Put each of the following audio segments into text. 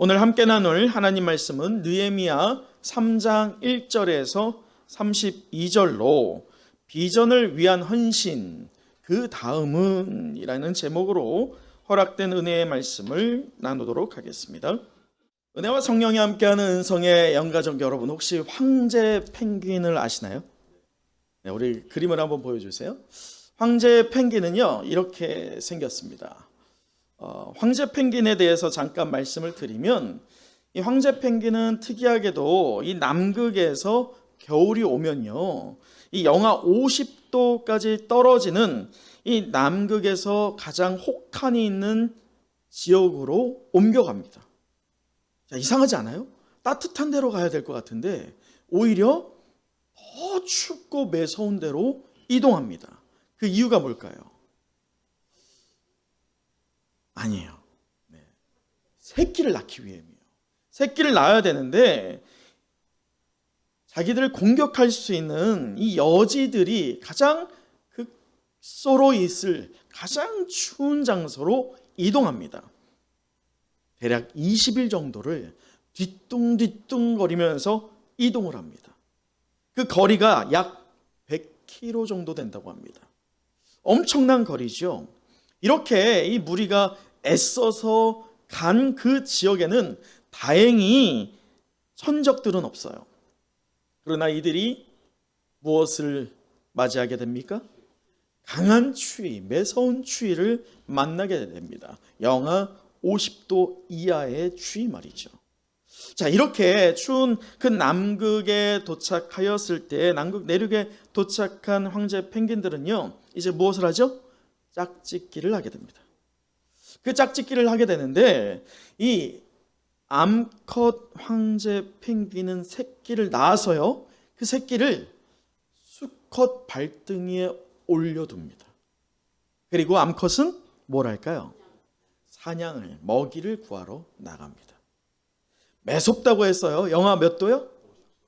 오늘 함께 나눌 하나님 말씀은 느헤미야 3장 1절에서 32절로 비전을 위한 헌신, 그 다음은 이라는 제목으로 허락된 은혜의 말씀을 나누도록 하겠습니다. 은혜와 성령이 함께하는 은성의 영가족 여러분, 혹시 황제 펭귄을 아시나요? 네, 우리 그림을 한번 보여주세요. 황제 펭귄은요, 이렇게 생겼습니다. 황제 펭귄에 대해서 잠깐 말씀을 드리면, 이 황제 펭귄은 특이하게도 이 남극에서 겨울이 오면요, 이 영하 50도까지 떨어지는 이 남극에서 가장 혹한이 있는 지역으로 옮겨갑니다. 자, 이상하지 않아요? 따뜻한 데로 가야 될 것 같은데 오히려 더 춥고 매서운 데로 이동합니다. 그 이유가 뭘까요? 아니에요. 새끼를 낳기 위함이에요. 새끼를 낳아야 되는데 자기들을 공격할 수 있는 이 여지들이 가장 극소로 있을 가장 추운 장소로 이동합니다. 대략 20일 정도를 뒤뚱뒤뚱거리면서 이동을 합니다. 그 거리가 약 100km 정도 된다고 합니다. 엄청난 거리죠. 이렇게 이 무리가 애써서 간 그 지역에는 다행히 천적들은 없어요. 그러나 이들이 무엇을 맞이하게 됩니까? 강한 추위, 매서운 추위를 만나게 됩니다. 영하 50도 이하의 추위 말이죠. 자, 이렇게 추운 그 남극에 도착하였을 때, 남극 내륙에 도착한 황제 펭귄들은요, 이제 무엇을 하죠? 짝짓기를 하게 됩니다. 그 짝짓기를 하게 되는데, 이 암컷 황제 펭귄은 새끼를 낳아서요, 그 새끼를 수컷 발등위에 올려둡니다. 그리고 암컷은 뭘 할까요? 사냥을, 먹이를 구하러 나갑니다. 매섭다고 했어요. 영하 몇 도요?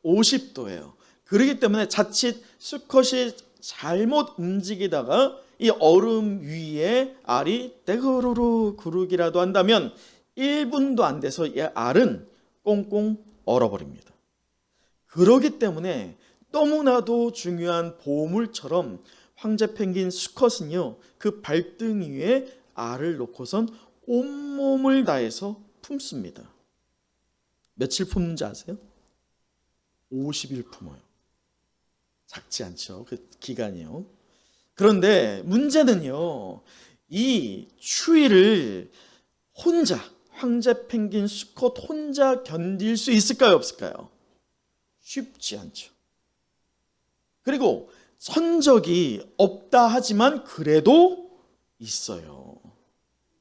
50도예요. 그렇기 때문에 자칫 수컷이 잘못 움직이다가 이 얼음 위에 알이 떼그르르 구르기라도 한다면 1분도 안 돼서 이 알은 꽁꽁 얼어버립니다. 그렇기 때문에 너무나도 중요한 보물처럼 황제 펭귄 수컷은요, 그 발등 위에 알을 놓고선 온몸을 다해서 품습니다. 며칠 품는지 아세요? 50일 품어요. 작지 않죠, 그 기간이요. 그런데 문제는요, 이 추위를 혼자, 황제 펭귄 수컷 혼자 견딜 수 있을까요, 없을까요? 쉽지 않죠. 그리고 천적이 없다 하지만 그래도 있어요.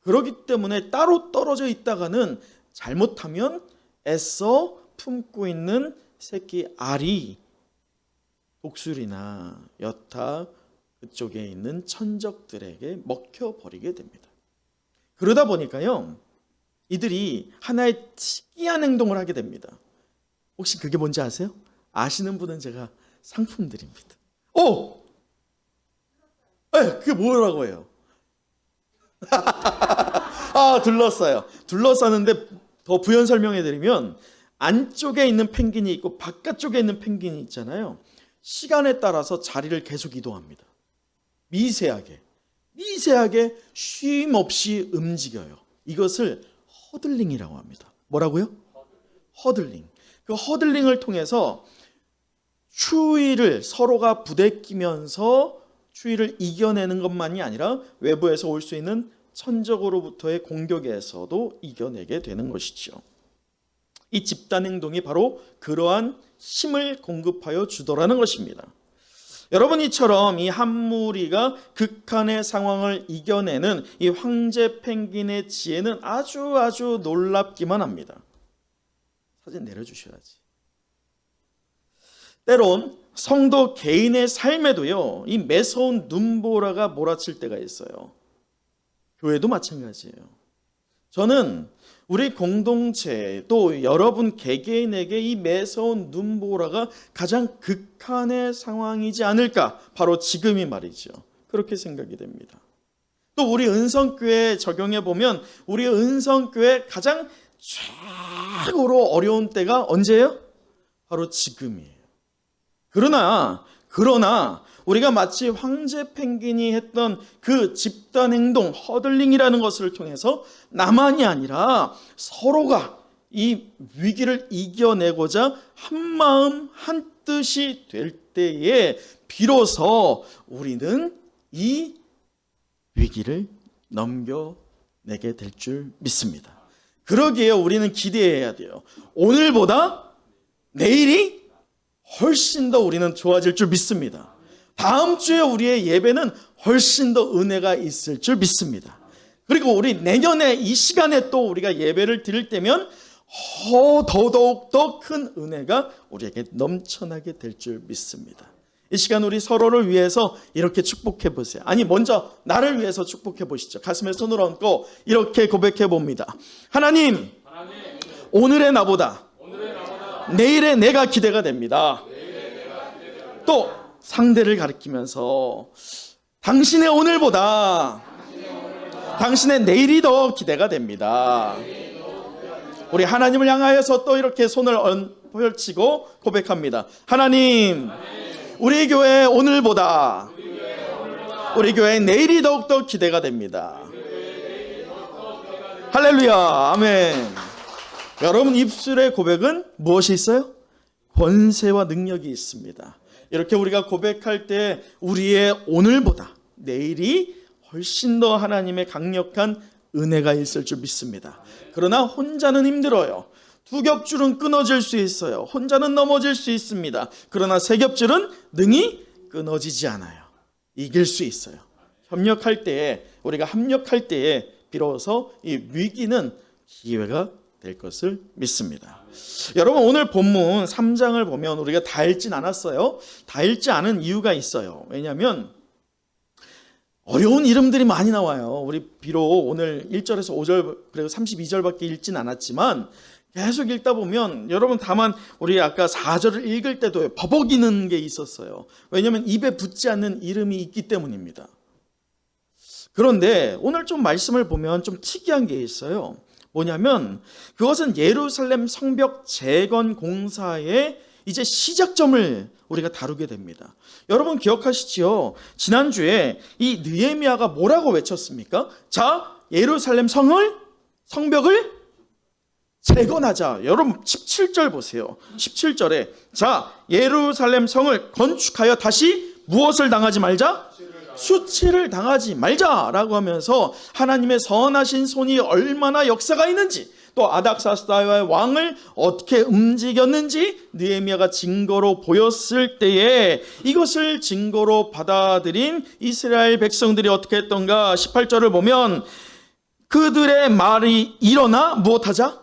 그렇기 때문에 따로 떨어져 있다가는 잘못하면 애써 품고 있는 새끼 알이 독수리나 여타 그쪽에 있는 천적들에게 먹혀버리게 됩니다. 그러다 보니까요, 이들이 하나의 특이한 행동을 하게 됩니다. 혹시 그게 뭔지 아세요? 아시는 분은 제가 상품 드립니다. 오! 네, 그게 뭐라고 해요? 둘러싸요. 둘러싸는데 더 부연 설명해 드리면, 안쪽에 있는 펭귄이 있고 바깥쪽에 있는 펭귄이 있잖아요. 시간에 따라서 자리를 계속 이동합니다. 미세하게 쉼 없이 움직여요. 이것을 허들링이라고 합니다. 뭐라고요? 허들링. 그 허들링을 통해서 추위를 서로가 부대끼면서 추위를 이겨내는 것만이 아니라 외부에서 올 수 있는 천적으로부터의 공격에서도 이겨내게 되는 것이죠. 이 집단 행동이 바로 그러한 힘을 공급하여 주더라는 것입니다. 여러분, 이처럼 이 한 무리가 극한의 상황을 이겨내는 이 황제 펭귄의 지혜는 아주 놀랍기만 합니다. 사진 내려주셔야지. 때론 성도 개인의 삶에도요, 이 매서운 눈보라가 몰아칠 때가 있어요. 교회도 마찬가지예요. 저는 우리 공동체 또 여러분 개개인에게 이 매서운 눈보라가 가장 극한의 상황이지 않을까, 바로 지금이 말이죠. 그렇게 생각이 됩니다. 또 우리 은성교회 적용해 보면 우리 은성교회 가장 최고로 어려운 때가 언제예요? 바로 지금이에요. 그러나 우리가 마치 황제 펭귄이 했던 그 집단 행동, 허들링이라는 것을 통해서 나만이 아니라 서로가 이 위기를 이겨내고자 한마음 한뜻이 될 때에 비로소 우리는 이 위기를 넘겨내게 될 줄 믿습니다. 그러기에 우리는 기대해야 돼요. 오늘보다 내일이 훨씬 더 우리는 좋아질 줄 믿습니다. 다음 주에 우리의 예배는 훨씬 더 은혜가 있을 줄 믿습니다. 그리고 우리 내년에 이 시간에 또 우리가 예배를 드릴 때면 더더욱 더 큰 은혜가 우리에게 넘쳐나게 될 줄 믿습니다. 이 시간 우리 서로를 위해서 이렇게 축복해 보세요. 아니, 먼저 나를 위해서 축복해 보시죠. 가슴에 손을 얹고 이렇게 고백해 봅니다. 하나님, 오늘의 나보다 내일의 내가 기대가 됩니다. 또 상대를 가리키면서 당신의 오늘보다 당신의 내일이 더 기대가 됩니다. 우리 하나님을 향하여서 또 이렇게 손을 펼치고 고백합니다. 하나님, 우리 교회 오늘보다 우리 교회 내일이 더욱더 기대가 됩니다. 할렐루야, 아멘. 여러분 입술의 고백은 무엇이 있어요? 권세와 능력이 있습니다. 이렇게 우리가 고백할 때 우리의 오늘보다 내일이 훨씬 더 하나님의 강력한 은혜가 있을 줄 믿습니다. 그러나 혼자는 힘들어요. 두 겹줄은 끊어질 수 있어요. 혼자는 넘어질 수 있습니다. 그러나 세 겹줄은 능히 끊어지지 않아요. 이길 수 있어요. 협력할 때에, 우리가 합력할 때에 비로소 이 위기는 기회가 될 것을 믿습니다. 여러분, 오늘 본문 3장을 보면 우리가 다 읽진 않았어요. 다 읽지 않은 이유가 있어요. 왜냐하면 어려운 이름들이 많이 나와요. 우리 비록 오늘 1절에서 5절 그리고 32절밖에 읽진 않았지만 계속 읽다 보면 여러분 다만 우리 아까 4절을 읽을 때도 버벅이는 게 있었어요. 왜냐하면 입에 붙지 않는 이름이 있기 때문입니다. 그런데 오늘 좀 말씀을 보면 좀 특이한 게 있어요. 뭐냐면 그것은 예루살렘 성벽 재건 공사의 이제 시작점을 우리가 다루게 됩니다. 여러분 기억하시지요? 지난주에 이 느헤미야가 뭐라고 외쳤습니까? 자, 예루살렘 성벽을 재건하자. 여러분 17절 보세요. 17절에 자, 예루살렘 성을 건축하여 다시 무엇을 당하지 말자? 수치를 당하지 말자라고 하면서 하나님의 선하신 손이 얼마나 역사가 있는지, 또 아닥사스다의 왕을 어떻게 움직였는지 느헤미야가 증거로 보였을 때에 이것을 증거로 받아들인 이스라엘 백성들이 어떻게 했던가. 18절을 보면 그들의 말이 일어나 무엇하자?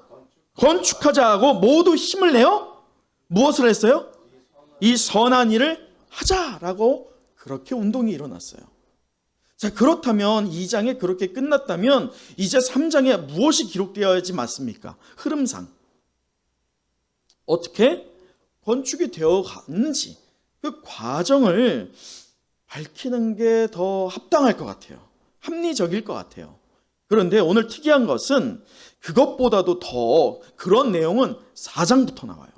건축하자 하고 모두 힘을 내어 무엇을 했어요? 이 선한 일을 하자라고 그렇게 운동이 일어났어요. 자, 그렇다면 2장에 그렇게 끝났다면 이제 3장에 무엇이 기록되어야지 맞습니까? 흐름상 어떻게 건축이 되어 갔는지 그 과정을 밝히는 게 더 합당할 것 같아요. 합리적일 것 같아요. 그런데 오늘 특이한 것은 그것보다도 더 그런 내용은 4장부터 나와요.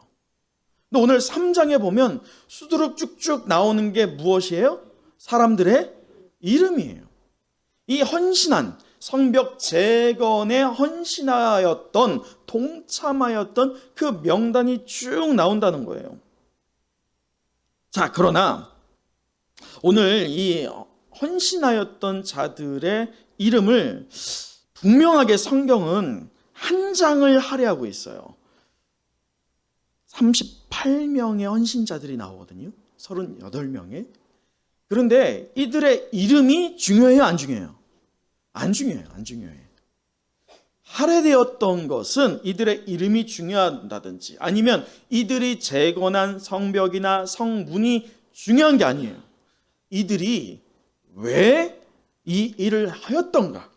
근데 오늘 3장에 보면 수두룩 쭉쭉 나오는 게 무엇이에요? 사람들의 이름이에요. 이 헌신한 성벽 재건에 헌신하였던, 동참하였던 그 명단이 쭉 나온다는 거예요. 자, 그러나 오늘 이 헌신하였던 자들의 이름을 분명하게 성경은 한 장을 할애하고 있어요. 38명의 헌신자들이 나오거든요. 38명의. 그런데 이들의 이름이 중요해요, 안 중요해요? 안 중요해요, 안 중요해요. 할애되었던 것은 이들의 이름이 중요하다든지 아니면 이들이 재건한 성벽이나 성문이 중요한 게 아니에요. 이들이 왜 이 일을 하였던가,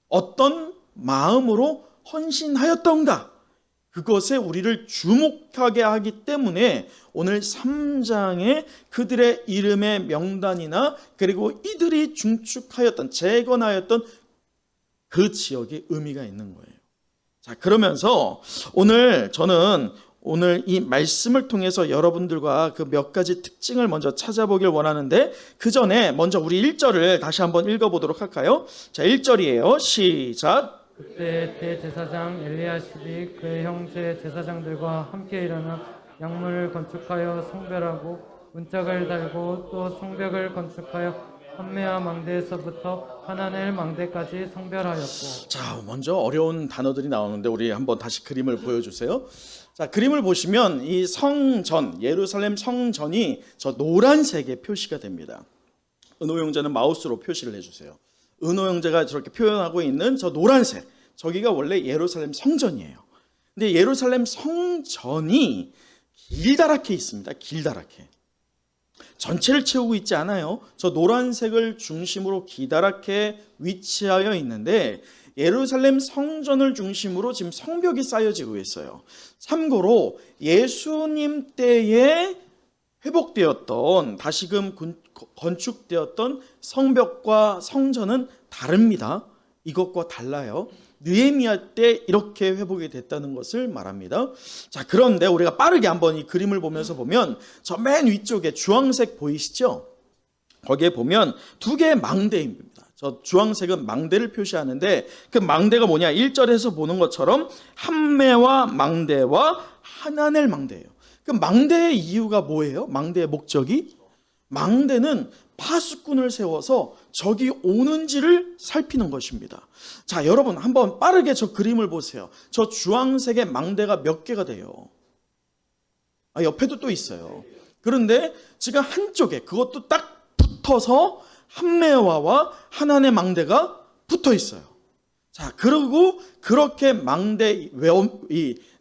어떤 마음으로 헌신하였던가, 그것에 우리를 주목하게 하기 때문에 오늘 3장에 그들의 이름의 명단이나 그리고 이들이 중축하였던, 재건하였던 그 지역에 의미가 있는 거예요. 자, 그러면서 오늘 저는 이 말씀을 통해서 여러분들과 그 몇 가지 특징을 먼저 찾아보길 원하는데, 그 전에 먼저 우리 1절을 다시 한번 읽어보도록 할까요? 자, 1절이에요. 시작. 그때 대제사장 엘리야십이 그의 형제 제사장들과 함께 일어나 양문을 건축하여 성별하고 문짝을 달고 또 성벽을 건축하여 한메아 망대에서부터 하나넬 망대까지 성별하였고. 자, 먼저 어려운 단어들이 나오는데 우리 한번 다시 그림을 보여주세요. 자, 그림을 보시면 이 성전, 예루살렘 성전이 저 노란색의 표시가 됩니다. 은호 형제는 마우스로 표시를 해주세요. 은호 형제가 저렇게 표현하고 있는 저 노란색, 저기가 원래 예루살렘 성전이에요. 근데 예루살렘 성전이 길다랗게 있습니다. 길다랗게. 전체를 채우고 있지 않아요. 저 노란색을 중심으로 기다랗게 위치하여 있는데, 예루살렘 성전을 중심으로 지금 성벽이 쌓여지고 있어요. 참고로 예수님 때에 회복되었던, 다시금 건축되었던 성벽과 성전은 다릅니다. 이것과 달라요. 느헤미야 때 이렇게 회복이 됐다는 것을 말합니다. 자, 그런데 우리가 빠르게 한번 이 그림을 보면서 보면 저 맨 위쪽에 주황색 보이시죠? 거기에 보면 두 개의 망대입니다. 저 주황색은 망대를 표시하는데, 그 망대가 뭐냐? 1절에서 보는 것처럼 한매와 망대와 하나넬 망대예요. 그 망대의 이유가 뭐예요? 망대의 목적이? 망대는 파수꾼을 세워서 적이 오는지를 살피는 것입니다. 자, 여러분 한번 빠르게 저 그림을 보세요. 저 주황색의 망대가 몇 개가 돼요? 옆에도 또 있어요. 그런데 지금 한쪽에 그것도 딱 붙어서 한메와와 하나의 망대가 붙어 있어요. 자, 그리고 그렇게 망대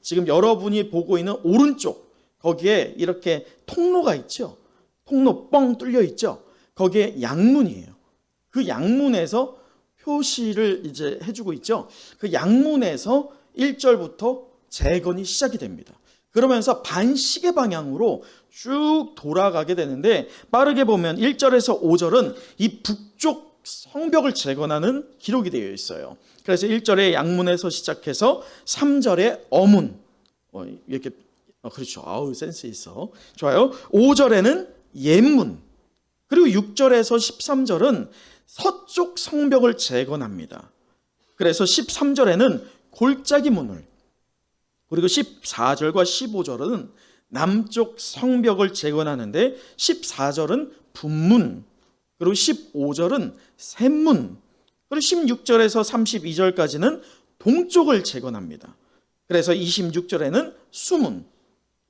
지금 여러분이 보고 있는 오른쪽 거기에 이렇게 통로가 있죠. 통로 뻥 뚫려 있죠. 거기에 양문이에요. 그 양문에서 표시를 이제 해주고 있죠. 그 양문에서 1절부터 재건이 시작이 됩니다. 그러면서 반시계 방향으로 쭉 돌아가게 되는데, 빠르게 보면 1절에서 5절은 이 북쪽 성벽을 재건하는 기록이 되어 있어요. 그래서 1절에 양문에서 시작해서 3절에 어문, 이렇게 그렇죠. 아우 센스 있어. 좋아요. 5절에는 옛문, 그리고 6절에서 13절은 서쪽 성벽을 재건합니다. 그래서 13절에는 골짜기 문을, 그리고 14절과 15절은 남쪽 성벽을 재건하는데, 14절은 분문, 그리고 15절은 샘문, 그리고 16절에서 32절까지는 동쪽을 재건합니다. 그래서 26절에는 수문,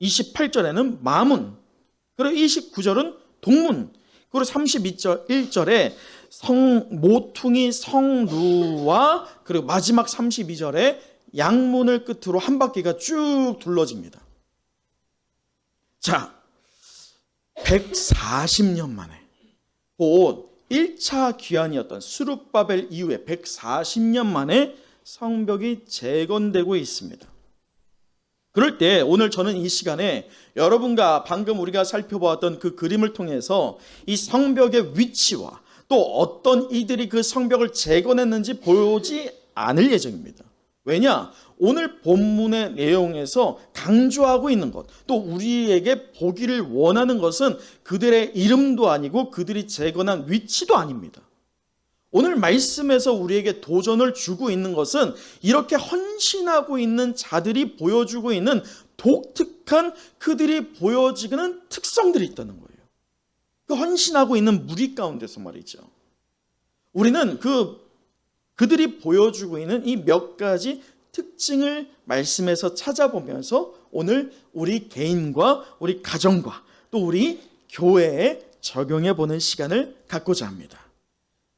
28절에는 마문, 그리고 29절은 동문, 그리고 31절에 모퉁이 성루와, 그리고 마지막 32절에 양문을 끝으로 한 바퀴가 쭉 둘러집니다. 자, 140년 만에, 곧 1차 귀환이었던 스룹바벨 이후에 140년 만에 성벽이 재건되고 있습니다. 그럴 때 오늘 저는 이 시간에 여러분과 방금 우리가 살펴보았던 그 그림을 통해서 이 성벽의 위치와 또 어떤 이들이 그 성벽을 재건했는지 보지 않을 예정입니다. 왜냐? 오늘 본문의 내용에서 강조하고 있는 것, 또 우리에게 보기를 원하는 것은 그들의 이름도 아니고 그들이 재건한 위치도 아닙니다. 오늘 말씀에서 우리에게 도전을 주고 있는 것은 이렇게 헌신하고 있는 자들이 보여주고 있는 독특한, 그들이 보여지는 특성들이 있다는 거예요. 그 헌신하고 있는 무리 가운데서 말이죠. 우리는 그들이 보여주고 있는 이 몇 가지 특징을 말씀에서 찾아보면서 오늘 우리 개인과 우리 가정과 또 우리 교회에 적용해 보는 시간을 갖고자 합니다.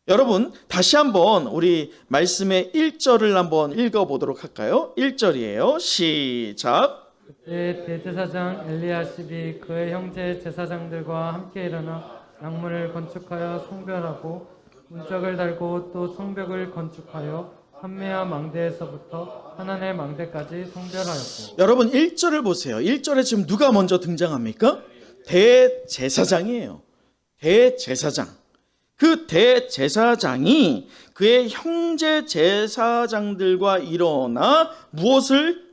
여러분, 다시 한번 우리 말씀의 1절을 한번 읽어보도록 할까요? 1절이에요. 시작. 그때 대제사장 엘리야십이 그의 형제 제사장들과 함께 일어나 양문을 건축하여 성별하고 문짝을 달고 또 성벽을 건축하여 한메아 망대에서부터 하나넬 망대까지 성별하였고. 여러분 1절을 보세요. 1절에 지금 누가 먼저 등장합니까? 대제사장이에요. 대제사장. 그 대제사장이 그의 형제 제사장들과 일어나 무엇을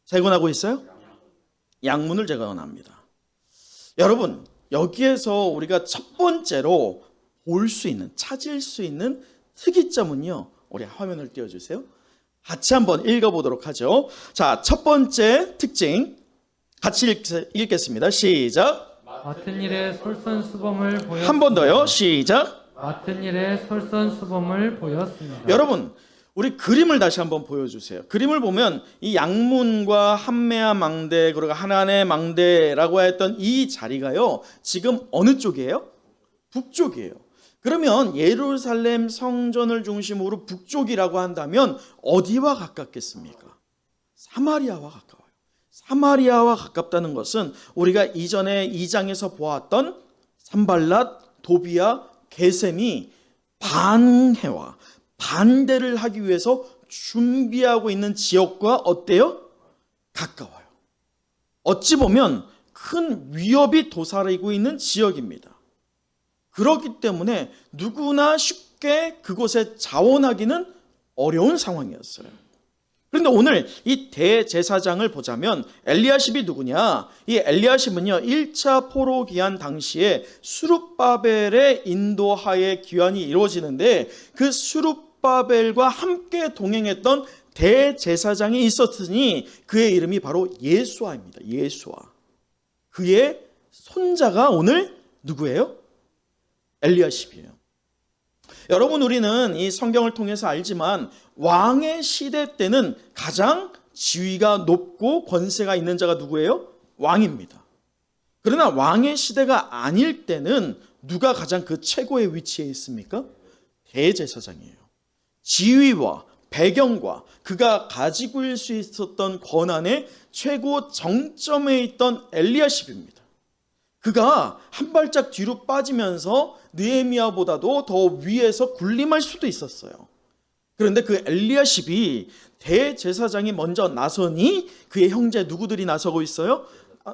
재건하고 있어요? 양문을 재건합니다. 여러분, 여기에서 우리가 첫 번째로 볼 수 있는, 찾을 수 있는 특이점은요, 우리 화면을 띄워주세요. 같이 한번 읽어보도록 하죠. 자, 첫 번째 특징 같이 읽겠습니다. 시작. 맡은 일에 솔선수범을 보였습니다. 한 번 더요. 시작. 맡은 일에 솔선수범을 보였습니다. 여러분, 우리 그림을 다시 한번 보여주세요. 그림을 보면 이 양문과 한메아 망대 그리고 하나네 망대라고 했던 이 자리가요, 지금 어느 쪽이에요? 북쪽이에요. 그러면 예루살렘 성전을 중심으로 북쪽이라고 한다면 어디와 가깝겠습니까? 사마리아와 가까워요. 사마리아와 가깝다는 것은 우리가 이전에 2장에서 보았던 산발랏, 도비아, 게셈이 반해와 반대를 하기 위해서 준비하고 있는 지역과 어때요? 가까워요. 어찌 보면 큰 위협이 도사리고 있는 지역입니다. 그렇기 때문에 누구나 쉽게 그곳에 자원하기는 어려운 상황이었어요. 그런데 오늘 이 대제사장을 보자면 엘리야십이 누구냐? 이 엘리야십은요, 1차 포로 기한 당시에 수룹바벨의 인도하에 기한이 이루어지는데 그 수룹바벨과 함께 동행했던 대제사장이 있었으니 그의 이름이 바로 예수아입니다. 예수아. 그의 손자가 오늘 누구예요? 엘리야십이에요. 여러분, 우리는 이 성경을 통해서 알지만 왕의 시대 때는 가장 지위가 높고 권세가 있는 자가 누구예요? 왕입니다. 그러나 왕의 시대가 아닐 때는 누가 가장 그 최고의 위치에 있습니까? 대제사장이에요. 지위와 배경과 그가 가지고 있을 수 있었던 권한의 최고 정점에 있던 엘리야십입니다. 그가 한 발짝 뒤로 빠지면서 느헤미야보다도 더 위에서 군림할 수도 있었어요. 그런데 그 엘리야십이 대제사장이 먼저 나서니 그의 형제 누구들이 나서고 있어요?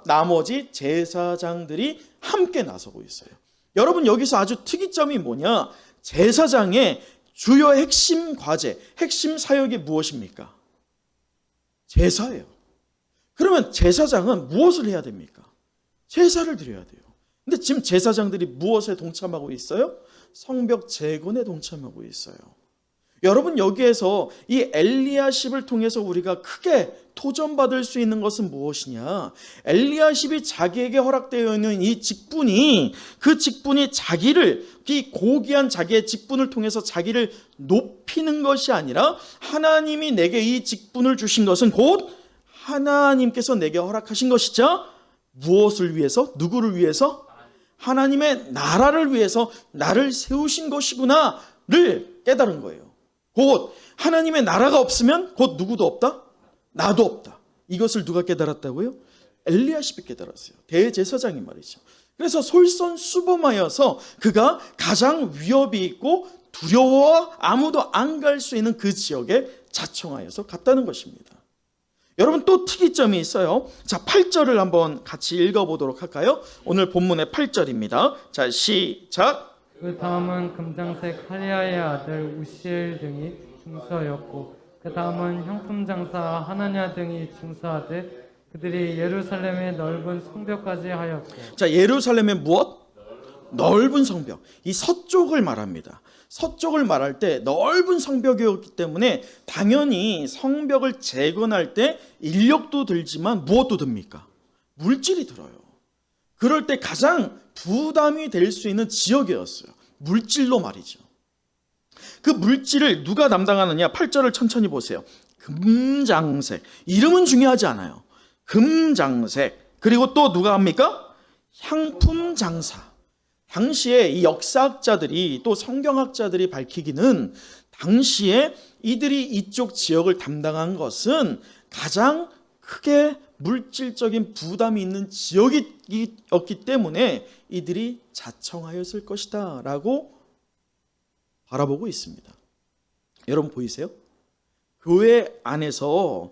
나머지 제사장들이 함께 나서고 있어요. 여러분, 여기서 아주 특이점이 뭐냐? 제사장의 주요 핵심 과제, 핵심 사역이 무엇입니까? 제사예요. 그러면 제사장은 무엇을 해야 됩니까? 제사를 드려야 돼요. 근데 지금 제사장들이 무엇에 동참하고 있어요? 성벽 재건에 동참하고 있어요. 여러분, 여기에서 이 엘리야십을 통해서 우리가 크게 도전받을 수 있는 것은 무엇이냐? 엘리야십이 자기에게 허락되어 있는 이 직분이, 그 직분이 자기를, 이 고귀한 자기의 직분을 통해서 자기를 높이는 것이 아니라 하나님이 내게 이 직분을 주신 것은 곧 하나님께서 내게 허락하신 것이자 무엇을 위해서? 누구를 위해서? 하나님의 나라를 위해서 나를 세우신 것이구나를 깨달은 거예요. 곧 하나님의 나라가 없으면 곧 누구도 없다? 나도 없다. 이것을 누가 깨달았다고요? 엘리야십이 깨달았어요. 대제사장이 말이죠. 그래서 솔선수범하여서 그가 가장 위협이 있고 두려워 아무도 안 갈 수 있는 그 지역에 자청하여서 갔다는 것입니다. 여러분, 또 특이점이 있어요. 자, 8절을 한번 같이 읽어보도록 할까요? 오늘 본문의 8절입니다. 자, 시작. 그 다음은 금장색 할리아의 아들 우시엘 등이 중수하였고 그 다음은 형품 장사 하나냐 등이 중수하되 그들이 예루살렘의 넓은 성벽까지 하였고. 자, 예루살렘의 무엇? 넓은 성벽. 이 서쪽을 말합니다. 서쪽을 말할 때 넓은 성벽이었기 때문에 당연히 성벽을 재건할 때 인력도 들지만 무엇도 듭니까? 물질이 들어요. 그럴 때 가장 부담이 될 수 있는 지역이었어요. 물질로 말이죠. 그 물질을 누가 담당하느냐? 8절을 천천히 보세요. 금장색. 이름은 중요하지 않아요. 금장색. 그리고 또 누가 합니까? 향품 장사. 당시에 이 역사학자들이 또 성경학자들이 밝히기는 당시에 이들이 이쪽 지역을 담당한 것은 가장 크게 물질적인 부담이 있는 지역이었기 때문에 이들이 자청하였을 것이다 라고 바라보고 있습니다. 여러분 보이세요? 교회 안에서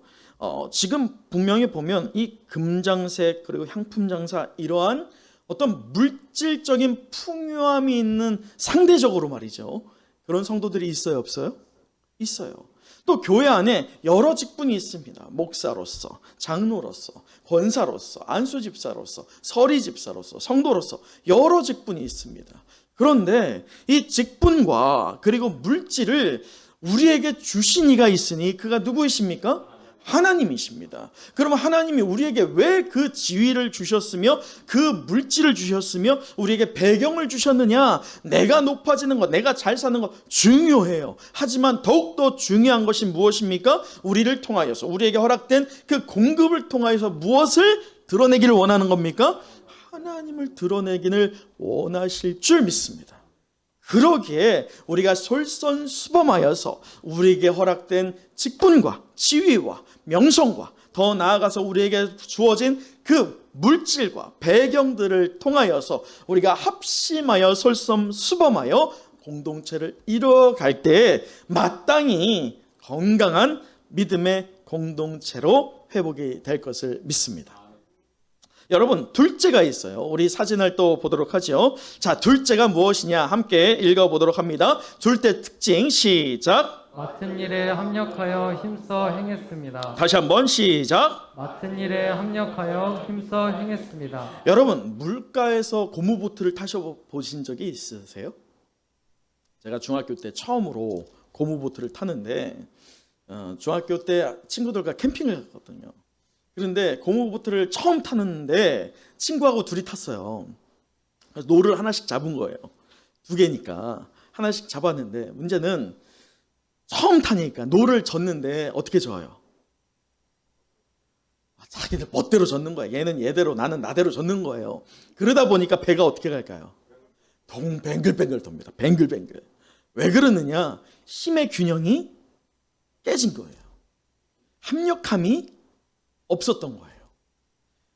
지금 분명히 보면 이 금장색 그리고 향품장사 이러한 어떤 물질적인 풍요함이 있는, 상대적으로 말이죠, 그런 성도들이 있어요, 없어요? 있어요. 또 교회 안에 여러 직분이 있습니다. 목사로서, 장로로서, 권사로서, 안수집사로서, 서리집사로서, 성도로서 여러 직분이 있습니다. 그런데 이 직분과 그리고 물질을 우리에게 주신 이가 있으니 그가 누구이십니까? 하나님이십니다. 그러면 하나님이 우리에게 왜 그 지위를 주셨으며 그 물질을 주셨으며 우리에게 배경을 주셨느냐? 내가 높아지는 것, 내가 잘 사는 것 중요해요. 하지만 더욱더 중요한 것이 무엇입니까? 우리를 통하여서, 우리에게 허락된 그 공급을 통하여서 무엇을 드러내기를 원하는 겁니까? 하나님을 드러내기를 원하실 줄 믿습니다. 그러기에 우리가 솔선수범하여서 우리에게 허락된 직분과 지위와 명성과 더 나아가서 우리에게 주어진 그 물질과 배경들을 통하여서 우리가 합심하여 솔선수범하여 공동체를 이뤄갈 때 마땅히 건강한 믿음의 공동체로 회복이 될 것을 믿습니다. 여러분, 둘째가 있어요. 우리 사진을 또 보도록 하죠. 자, 둘째가 무엇이냐? 함께 읽어보도록 합니다. 둘째 특징, 시작. 맡은 일에 합력하여 힘써 행했습니다. 다시 한번 시작. 맡은 일에 합력하여 힘써 행했습니다. 여러분, 물가에서 고무보트를 타셔보신 적이 있으세요? 제가 중학교 때 처음으로 고무보트를 타는데 중학교 때 친구들과 캠핑을 갔거든요. 그런데 고무보트를 처음 타는데 친구하고 둘이 탔어요. 그래서 노를 하나씩 잡은 거예요. 2개니까 하나씩 잡았는데 문제는 처음 타니까 노를 젓는데 어떻게 져요? 자기들 멋대로 젓는 거야. 얘는 얘대로, 나는 나대로 젓는 거예요. 그러다 보니까 배가 어떻게 갈까요? 뱅글뱅글 돕니다. 뱅글뱅글. 왜 그러느냐? 힘의 균형이 깨진 거예요. 합력함이 없었던 거예요.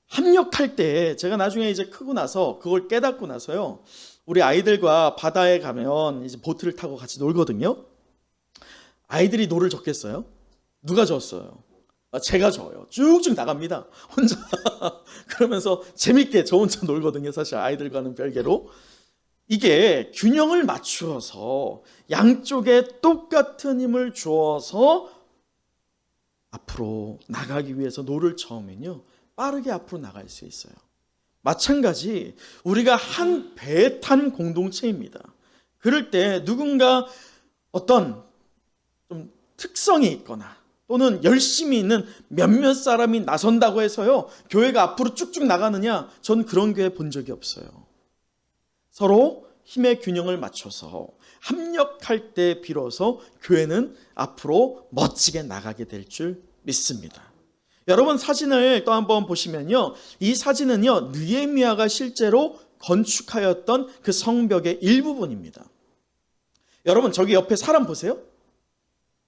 합력할 때 제가 나중에 이제 크고 나서 그걸 깨닫고 나서요, 우리 아이들과 바다에 가면 이제 보트를 타고 같이 놀거든요. 아이들이 노를 젓겠어요? 누가 젓어요? 제가 져요. 쭉쭉 나갑니다. 혼자. 그러면서 재밌게 저 혼자 놀거든요. 사실 아이들과는 별개로. 이게 균형을 맞추어서 양쪽에 똑같은 힘을 주어서 앞으로 나가기 위해서 노를 저으면요, 빠르게 앞으로 나갈 수 있어요. 마찬가지 우리가 한 배에 탄 공동체입니다. 그럴 때 누군가 어떤 좀 특성이 있거나 또는 열심히 있는 몇몇 사람이 나선다고 해서요, 교회가 앞으로 쭉쭉 나가느냐? 전 그런 교회 본 적이 없어요. 서로 힘의 균형을 맞춰서 합력할 때 비로소 교회는 앞으로 멋지게 나가게 될 줄 믿습니다. 여러분, 사진을 또 한번 보시면요, 이 사진은요, 느헤미야가 실제로 건축하였던 그 성벽의 일부분입니다. 여러분, 저기 옆에 사람 보세요.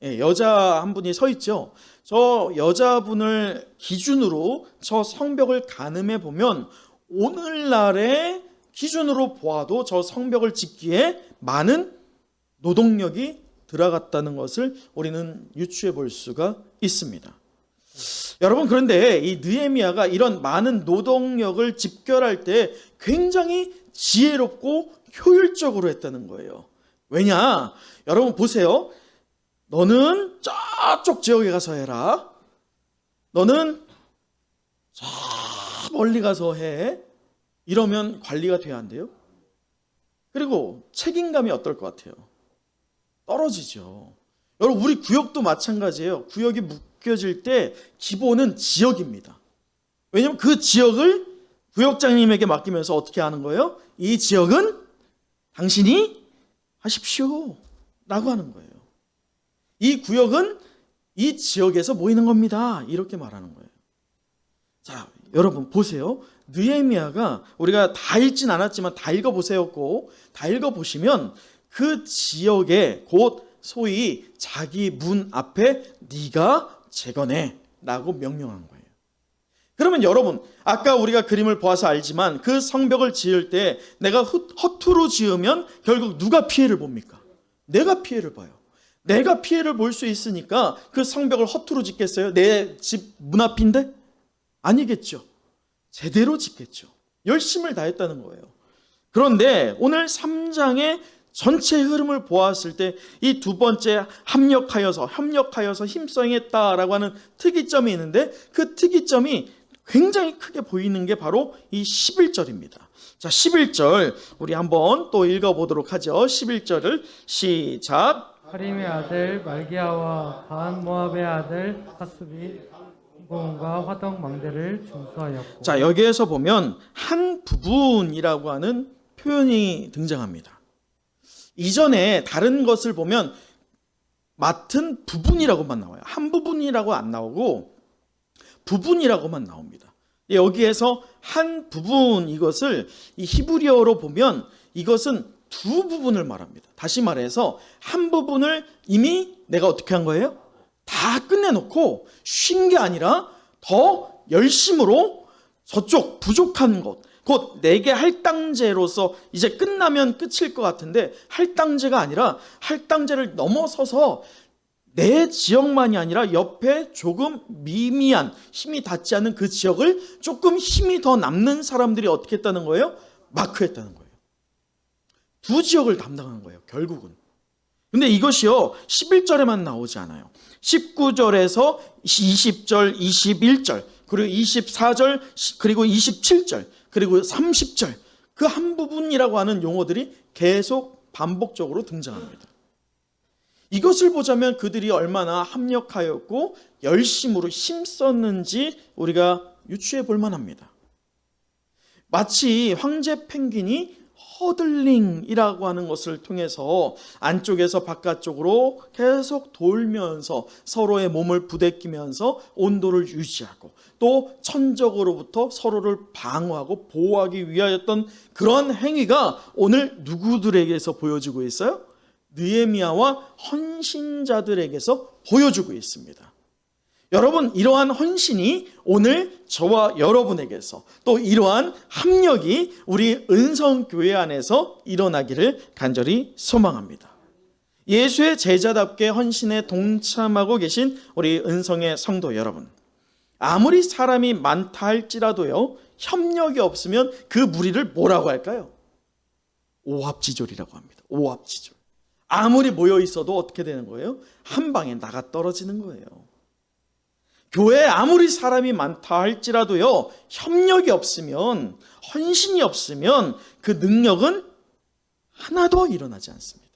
예, 여자 한 분이 서 있죠. 저 여자분을 기준으로 저 성벽을 가늠해 보면 오늘날의 기준으로 보아도 저 성벽을 짓기에 많은 노동력이 들어갔다는 것을 우리는 유추해 볼 수가 있습니다. 여러분, 그런데 이 느헤미야가 이런 많은 노동력을 집결할 때 굉장히 지혜롭고 효율적으로 했다는 거예요. 왜냐? 여러분 보세요. 너는 저쪽 지역에 가서 해라. 너는 저 멀리 가서 해. 이러면 관리가 돼야 안 돼요? 그리고 책임감이 어떨 것 같아요? 떨어지죠. 여러분, 우리 구역도 마찬가지예요. 구역이 묶여질 때 기본은 지역입니다. 왜냐하면 그 지역을 구역장님에게 맡기면서 어떻게 하는 거예요? 이 지역은 당신이 하십시오 라고 하는 거예요. 이 구역은 이 지역에서 모이는 겁니다. 이렇게 말하는 거예요. 자, 여러분 보세요. 느헤미야가 우리가 다 읽진 않았지만 다 읽어보세요. 꼭 다 읽어보시면 그 지역에 곧 소위 자기 문 앞에 네가 재건해 라고 명령한 거예요. 그러면 여러분, 아까 우리가 그림을 보아서 알지만 그 성벽을 지을 때 내가 허투루 지으면 결국 누가 피해를 봅니까? 내가 피해를 봐요. 내가 피해를 볼 수 있으니까 그 성벽을 허투루 짓겠어요? 내 집 문 앞인데? 아니겠죠. 제대로 짓겠죠. 열심을 다했다는 거예요. 그런데 오늘 3장의 전체 흐름을 보았을 때 이 두 번째 협력하여서 힘써행했다라고 하는 특이점이 있는데 그 특이점이 굉장히 크게 보이는 게 바로 이 11절입니다. 자, 11절 우리 한번 또 읽어보도록 하죠. 11절을 시작. 하림의 아들 말기야와 바한 모압의 아들 하습이 공과 화덕 망대를 중수하였고. 자, 여기에서 보면 한 부분이라고 하는 표현이 등장합니다. 이전에 다른 것을 보면 맡은 부분이라고만 나와요. 한 부분이라고 안 나오고 부분이라고만 나옵니다. 여기에서 한 부분, 이것을 이 히브리어로 보면 이것은 두 부분을 말합니다. 다시 말해서 한 부분을 이미 내가 어떻게 한 거예요? 다 끝내놓고 쉰 게 아니라 더 열심으로 저쪽 부족한 것, 곧 내게 할당제로서 이제 끝나면 끝일 것 같은데 할당제가 아니라 할당제를 넘어서서 내 지역만이 아니라 옆에 조금 미미한 힘이 닿지 않는 그 지역을 조금 힘이 더 남는 사람들이 어떻게 했다는 거예요? 마크했다는 거예요. 두 지역을 담당한 거예요, 결국은. 근데 이것이요 11절에만 나오지 않아요. 19절에서 20절, 21절, 그리고 24절, 그리고 27절, 그리고 30절, 그 한 부분이라고 하는 용어들이 계속 반복적으로 등장합니다. 이것을 보자면 그들이 얼마나 합력하였고 열심으로 힘썼는지 우리가 유추해 볼 만합니다. 마치 황제 펭귄이 허들링이라고 하는 것을 통해서 안쪽에서 바깥쪽으로 계속 돌면서 서로의 몸을 부대끼면서 온도를 유지하고 또 천적으로부터 서로를 방어하고 보호하기 위하였던 그런 행위가 오늘 누구들에게서 보여지고 있어요? 느헤미야와 헌신자들에게서 보여주고 있습니다. 여러분, 이러한 헌신이 오늘 저와 여러분에게서 또 이러한 합력이 우리 은성교회 안에서 일어나기를 간절히 소망합니다. 예수의 제자답게 헌신에 동참하고 계신 우리 은성의 성도 여러분, 아무리 사람이 많다 할지라도요 협력이 없으면 그 무리를 뭐라고 할까요? 오합지졸이라고 합니다. 오합지졸. 아무리 모여 있어도 어떻게 되는 거예요? 한 방에 나가 떨어지는 거예요. 교회에 아무리 사람이 많다 할지라도요 협력이 없으면, 헌신이 없으면 그 능력은 하나도 일어나지 않습니다.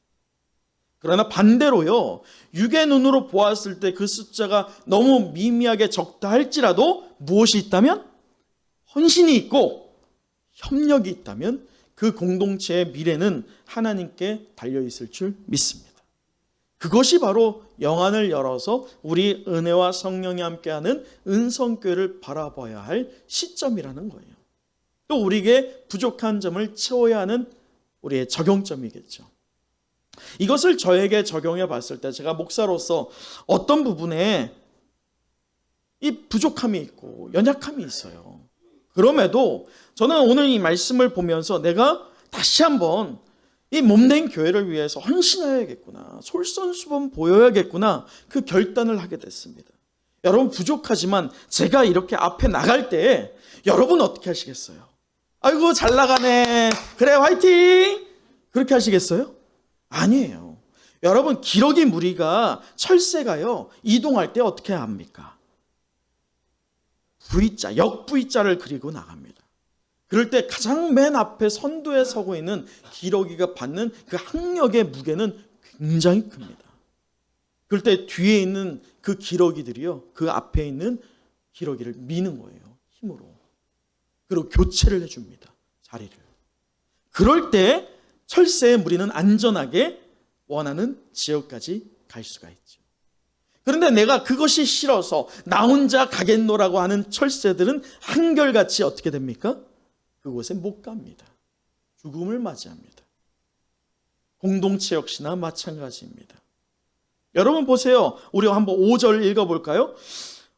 그러나 반대로요 육의 눈으로 보았을 때 그 숫자가 너무 미미하게 적다 할지라도 무엇이 있다면? 헌신이 있고 협력이 있다면 그 공동체의 미래는 하나님께 달려있을 줄 믿습니다. 그것이 바로 영안을 열어서 우리 은혜와 성령이 함께하는 은성교회를 바라봐야 할 시점이라는 거예요. 또 우리에게 부족한 점을 채워야 하는 우리의 적용점이겠죠. 이것을 저에게 적용해 봤을 때 제가 목사로서 어떤 부분에 이 부족함이 있고 연약함이 있어요. 그럼에도 저는 오늘 이 말씀을 보면서 내가 다시 한번 이 몸된 교회를 위해서 헌신해야겠구나, 솔선수범 보여야겠구나, 그 결단을 하게 됐습니다. 여러분, 부족하지만 제가 이렇게 앞에 나갈 때 여러분 어떻게 하시겠어요? 아이고 잘 나가네, 그래 화이팅, 그렇게 하시겠어요? 아니에요. 여러분, 기러기 무리가, 철새가요 이동할 때 어떻게 합니까? V자, 역V자를 그리고 나갑니다. 그럴 때 가장 맨 앞에 선두에 서고 있는 기러기가 받는 그 학력의 무게는 굉장히 큽니다. 그럴 때 뒤에 있는 그 기러기들이요 그 앞에 있는 기러기를 미는 거예요, 힘으로. 그리고 교체를 해줍니다, 자리를. 그럴 때 철새의 무리는 안전하게 원하는 지역까지 갈 수가 있죠. 그런데 내가 그것이 싫어서 나 혼자 가겠노라고 하는 철새들은 한결같이 어떻게 됩니까? 그곳에 못 갑니다. 죽음을 맞이합니다. 공동체 역시나 마찬가지입니다. 여러분 보세요. 우리 한번 5절 읽어볼까요?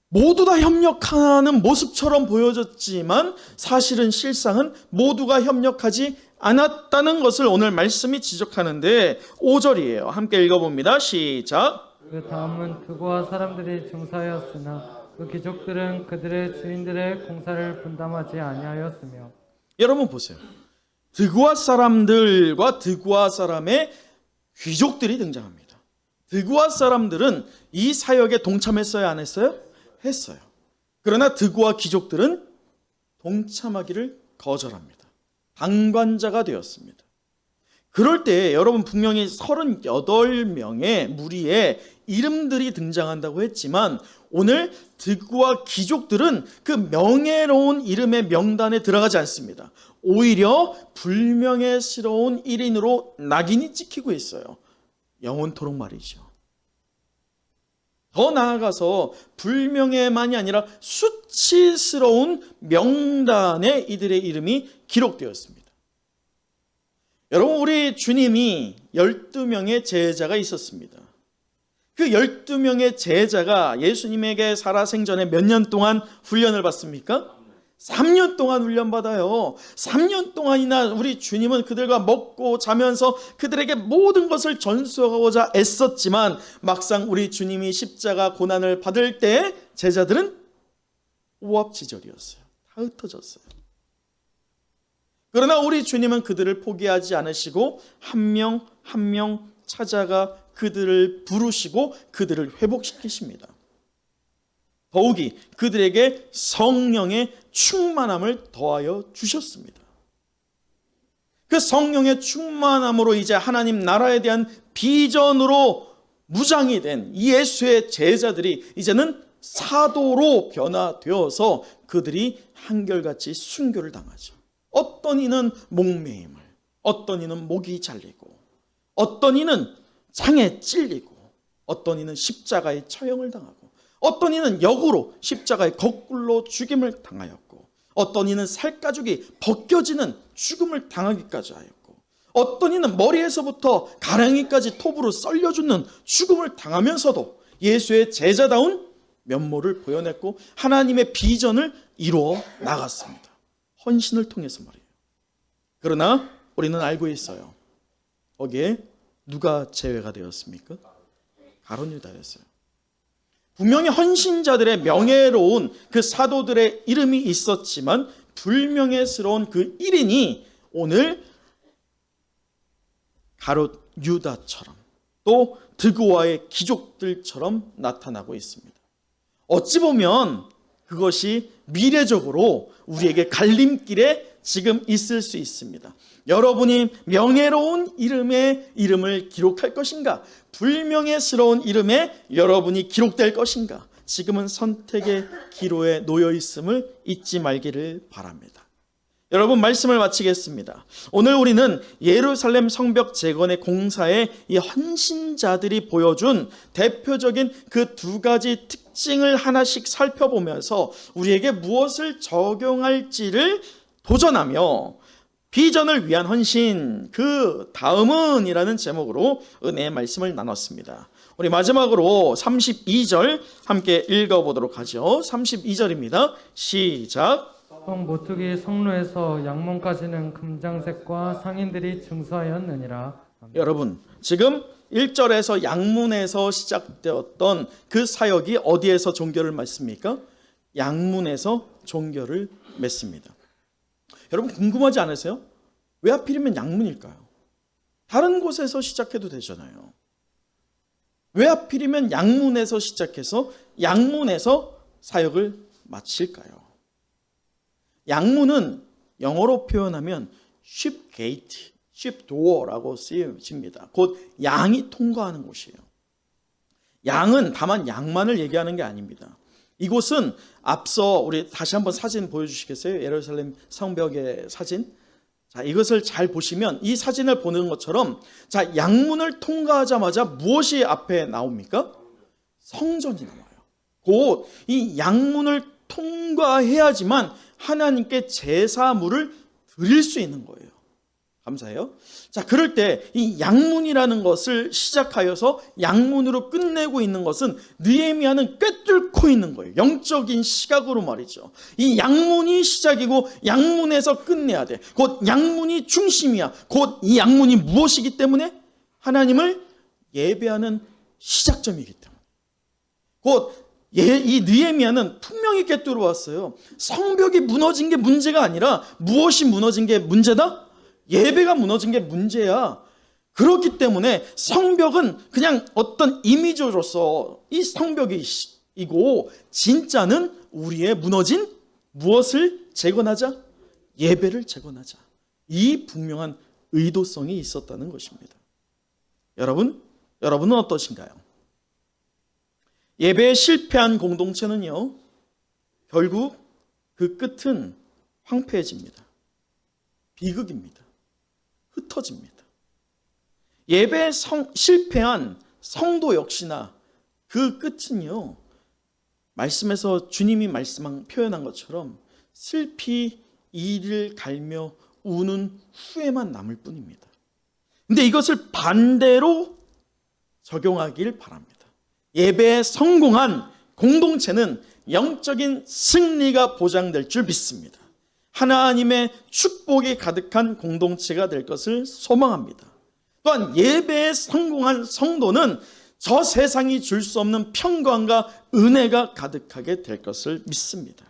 모두 다 협력하는 모습처럼 보여졌지만 사실은 실상은 모두가 협력하지 않았다는 것을 오늘 말씀이 지적하는데 5절이에요. 함께 읽어봅니다. 시작. 그 다음은 그와 사람들이 중사하였으나 그 귀족들은 그들의 주인들의 공사를 분담하지 아니하였으며. 여러분 보세요. 드고아 사람들과 드고아 사람의 귀족들이 등장합니다. 드고아 사람들은 이 사역에 동참했어요, 안 했어요? 했어요. 그러나 드고아 귀족들은 동참하기를 거절합니다. 방관자가 되었습니다. 그럴 때 여러분 분명히 38명의 무리의 이름들이 등장한다고 했지만 오늘 드고아 귀족들은 그 명예로운 이름의 명단에 들어가지 않습니다. 오히려 불명예스러운 1인으로 낙인이 찍히고 있어요. 영원토록 말이죠. 더 나아가서 불명예만이 아니라 수치스러운 명단에 이들의 이름이 기록되었습니다. 여러분, 우리 주님이 12명의 제자가 있었습니다. 그 12명의 제자가 예수님에게 살아생전에 몇 년 동안 훈련을 받습니까? 3년 동안 훈련받아요. 3년 동안이나 우리 주님은 그들과 먹고 자면서 그들에게 모든 것을 전수하고자 애썼지만 막상 우리 주님이 십자가 고난을 받을 때 제자들은 오합지졸이었어요. 다 흩어졌어요. 그러나 우리 주님은 그들을 포기하지 않으시고 한 명 한 명 찾아가 그들을 부르시고 그들을 회복시키십니다. 더욱이 그들에게 성령의 충만함을 더하여 주셨습니다. 그 성령의 충만함으로 이제 하나님 나라에 대한 비전으로 무장이 된 예수의 제자들이 이제는 사도로 변화되어서 그들이 한결같이 순교를 당하죠. 어떤 이는 목매임을, 어떤 이는 목이 잘리고, 어떤 이는 창에 찔리고, 어떤 이는 십자가의 처형을 당하고, 어떤 이는 역으로 십자가의 거꾸로 죽임을 당하였고, 어떤 이는 살가죽이 벗겨지는 죽음을 당하기까지 하였고, 어떤 이는 머리에서부터 가랑이까지 톱으로 썰려 죽는 죽음을 당하면서도 예수의 제자다운 면모를 보여냈고 하나님의 비전을 이루어 나갔습니다. 헌신을 통해서 말이에요. 그러나 우리는 알고 있어요. 거기에 누가 제외가 되었습니까? 가룟 유다였어요. 분명히 헌신자들의 명예로운 그 사도들의 이름이 있었지만 불명예스러운 그 1인이 오늘 가룟 유다처럼 또 드고아의 귀족들처럼 나타나고 있습니다. 어찌 보면 그것이 미래적으로 우리에게 갈림길에 지금 있을 수 있습니다. 여러분이 명예로운 이름을 기록할 것인가? 불명예스러운 이름에 여러분이 기록될 것인가? 지금은 선택의 기로에 놓여 있음을 잊지 말기를 바랍니다. 여러분, 말씀을 마치겠습니다. 오늘 우리는 예루살렘 성벽 재건의 공사에 이 헌신자들이 보여준 대표적인 그 두 가지 특징을 하나씩 살펴보면서 우리에게 무엇을 적용할지를 도전하며 비전을 위한 헌신, 그 다음은 이라는 제목으로 은혜의 말씀을 나눴습니다. 우리 마지막으로 32절 함께 읽어보도록 하죠. 32절입니다. 시작. 성 모퉁이 성루에서 양문까지는 금장색과 상인들이 증서하였느니라. 여러분, 지금 1절에서 양문에서 시작되었던 그 사역이 어디에서 종결을 맺습니까? 양문에서 종결을 맺습니다. 여러분, 궁금하지 않으세요? 왜 하필이면 양문일까요? 다른 곳에서 시작해도 되잖아요. 왜 하필이면 양문에서 시작해서 양문에서 사역을 마칠까요? 양문은 영어로 표현하면 sheep gate, sheep door라고 쓰여집니다. 곧 양이 통과하는 곳이에요. 양은 다만 양만을 얘기하는 게 아닙니다. 이곳은 앞서 우리 다시 한번 사진 보여주시겠어요? 예루살렘 성벽의 사진. 자, 이것을 잘 보시면 이 사진을 보는 것처럼 자, 양문을 통과하자마자 무엇이 앞에 나옵니까? 성전이 나와요. 곧 이 양문을 통과해야지만 하나님께 제사물을 드릴 수 있는 거예요. 감사해요. 자, 그럴 때 이 양문이라는 것을 시작하여서 양문으로 끝내고 있는 것은 느헤미야는 꿰뚫고 있는 거예요. 영적인 시각으로 말이죠. 이 양문이 시작이고 양문에서 끝내야 돼. 곧 양문이 중심이야. 곧 이 양문이 무엇이기 때문에? 하나님을 예배하는 시작점이기 때문에. 곧 이 느헤미야는 분명히 꿰뚫어왔어요. 성벽이 무너진 게 문제가 아니라 무엇이 무너진 게 문제다? 예배가 무너진 게 문제야. 그렇기 때문에 성벽은 그냥 어떤 이미지로서 이 성벽이고, 진짜는 우리의 무너진 무엇을 재건하자? 예배를 재건하자. 이 분명한 의도성이 있었다는 것입니다. 여러분은 어떠신가요? 예배에 실패한 공동체는요, 결국 그 끝은 황폐해집니다. 비극입니다. 흩어집니다. 예배에 실패한 성도 역시나 그 끝은요, 말씀에서 주님이 표현한 것처럼 슬피 이를 갈며 우는 후회만 남을 뿐입니다. 근데 이것을 반대로 적용하길 바랍니다. 예배에 성공한 공동체는 영적인 승리가 보장될 줄 믿습니다. 하나님의 축복이 가득한 공동체가 될 것을 소망합니다. 또한 예배에 성공한 성도는 저 세상이 줄 수 없는 평강과 은혜가 가득하게 될 것을 믿습니다.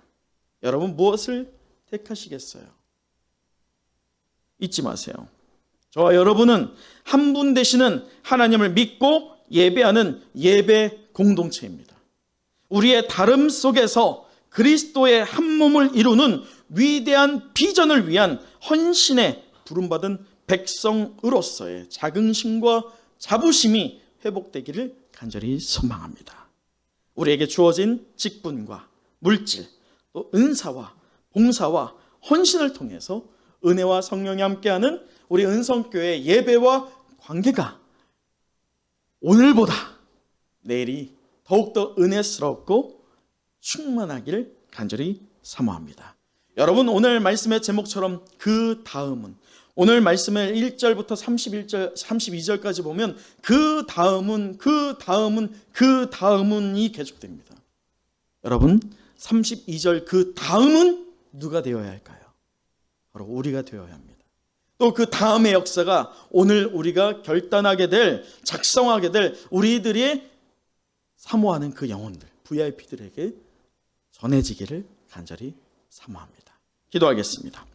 여러분, 무엇을 택하시겠어요? 잊지 마세요. 저와 여러분은 한 분 되시는 하나님을 믿고 예배하는 예배 공동체입니다. 우리의 다름 속에서 그리스도의 한 몸을 이루는 위대한 비전을 위한 헌신에 부름받은 백성으로서의 자긍심과 자부심이 회복되기를 간절히 소망합니다. 우리에게 주어진 직분과 물질, 또 은사와 봉사와 헌신을 통해서 은혜와 성령이 함께하는 우리 은성교회의 예배와 관계가 오늘보다 내일이 더욱더 은혜스럽고 충만하기를 간절히 사모합니다. 여러분, 오늘 말씀의 제목처럼 그 다음은, 오늘 말씀의 1절부터 32절까지 보면 그 다음은이 계속됩니다. 여러분, 32절 그 다음은 누가 되어야 할까요? 바로 우리가 되어야 합니다. 또 그 다음의 역사가 오늘 우리가 결단하게 될, 작성하게 될 우리들이 사모하는 그 영혼들, VIP들에게 전해지기를 간절히 사모합니다. 기도하겠습니다.